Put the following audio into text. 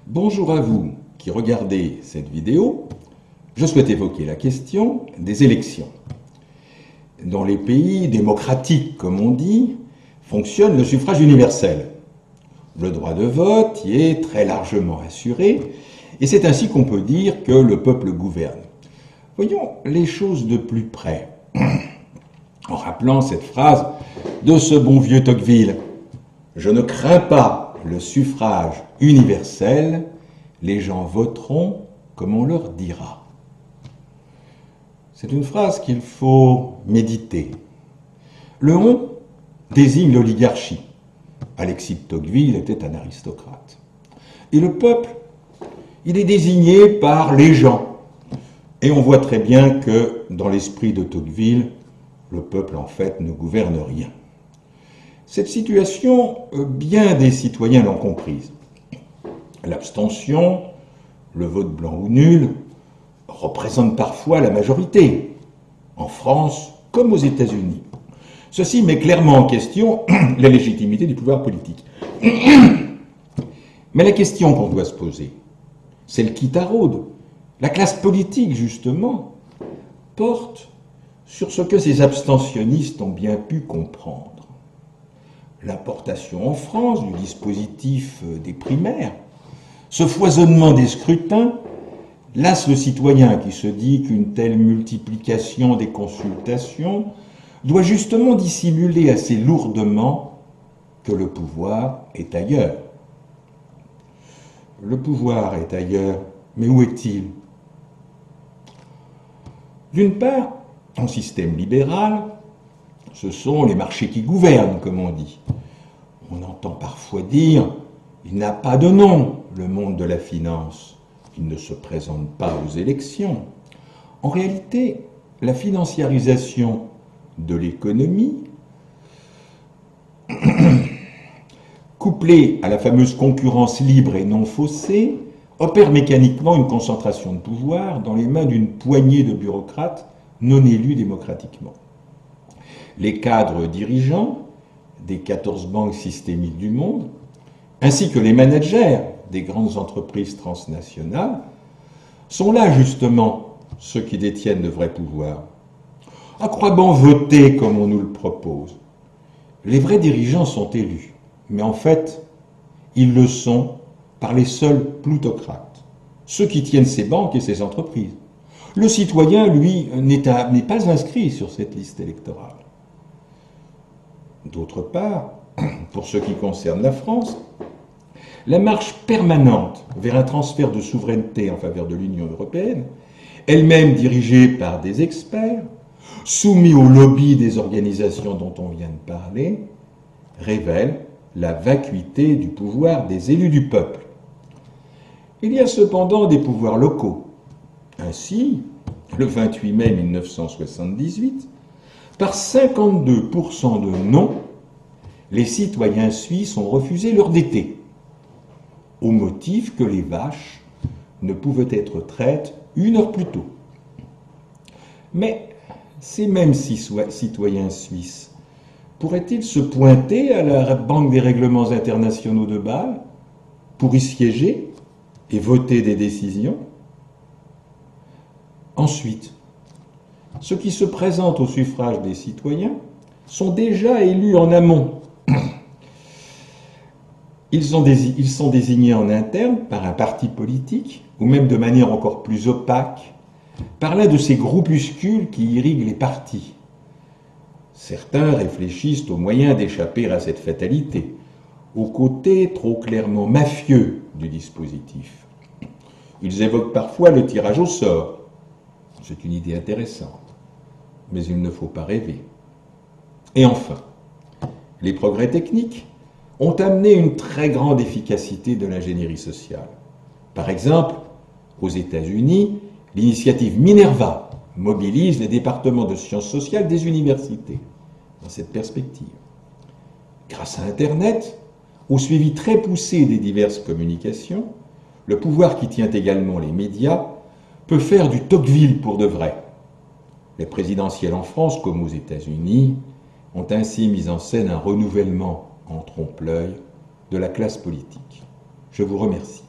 Bonjour à vous qui regardez cette vidéo. Je souhaite évoquer la question des élections. Dans les pays démocratiques, comme on dit, fonctionne le suffrage universel. Le droit de vote y est très largement assuré, et c'est ainsi qu'on peut dire que le peuple gouverne. Voyons les choses de plus près, en rappelant cette phrase de ce bon vieux Tocqueville. « Je ne crains pas le suffrage universel, les gens voteront comme on leur dira. » C'est une phrase qu'il faut méditer. Le « on » désigne l'oligarchie. Alexis de Tocqueville était un aristocrate. Et le peuple, il est désigné par les gens. Et on voit très bien que, dans l'esprit de Tocqueville, le peuple, en fait, ne gouverne rien. Cette situation, bien des citoyens l'ont comprise. L'abstention, le vote blanc ou nul, représentent parfois la majorité, en France comme aux États-Unis. Ceci met clairement en question la légitimité du pouvoir politique. Mais la question qu'on doit se poser, celle qui taraude, la classe politique, justement, porte sur ce que ces abstentionnistes ont bien pu comprendre. L'importation en France du dispositif des primaires, ce foisonnement des scrutins, lasse le citoyen qui se dit qu'une telle multiplication des consultations doit justement dissimuler assez lourdement que le pouvoir est ailleurs. Le pouvoir est ailleurs, mais où est-il? D'une part, en système libéral, ce sont les marchés qui gouvernent, comme on dit. On entend parfois dire « il n'a pas de nom, le monde de la finance ». Il ne se présente pas aux élections. En réalité, la financiarisation de l'économie, couplée à la fameuse concurrence libre et non faussée, opère mécaniquement une concentration de pouvoir dans les mains d'une poignée de bureaucrates non élus démocratiquement. Les cadres dirigeants des 14 banques systémiques du monde, ainsi que les managers des grandes entreprises transnationales, sont là justement ceux qui détiennent de vrais pouvoirs. À quoi bon voter comme on nous le propose? Les vrais dirigeants sont élus, mais en fait, ils le sont par les seuls plutocrates, ceux qui tiennent ces banques et ces entreprises. Le citoyen, lui, n'est pas inscrit sur cette liste électorale. D'autre part, pour ce qui concerne la France, la marche permanente vers un transfert de souveraineté en faveur de l'Union européenne, elle-même dirigée par des experts, soumis au lobby des organisations dont on vient de parler, révèle la vacuité du pouvoir des élus du peuple. Il y a cependant des pouvoirs locaux. Ainsi, le 28 mai 1978, par 52% de non, les citoyens suisses ont refusé leur d'été, au motif que les vaches ne pouvaient être traites 1 heure plus tôt. Mais ces mêmes citoyens suisses pourraient-ils se pointer à la Banque des règlements internationaux de Bâle pour y siéger et voter des décisions? Ensuite, ceux qui se présentent au suffrage des citoyens sont déjà élus en amont. Ils sont désignés en interne par un parti politique, ou même de manière encore plus opaque, par l'un de ces groupuscules qui irriguent les partis. Certains réfléchissent aux moyens d'échapper à cette fatalité, au côté trop clairement mafieux du dispositif. Ils évoquent parfois le tirage au sort. C'est une idée intéressante, mais il ne faut pas rêver. Et enfin, les progrès techniques ont amené une très grande efficacité de l'ingénierie sociale. Par exemple, aux États-Unis, l'initiative Minerva mobilise les départements de sciences sociales des universités dans cette perspective. Grâce à Internet, au suivi très poussé des diverses communications, le pouvoir qui tient également les médias peut faire du Tocqueville pour de vrai. Les présidentielles en France comme aux États-Unis ont ainsi mis en scène un renouvellement en trompe-l'œil de la classe politique. Je vous remercie.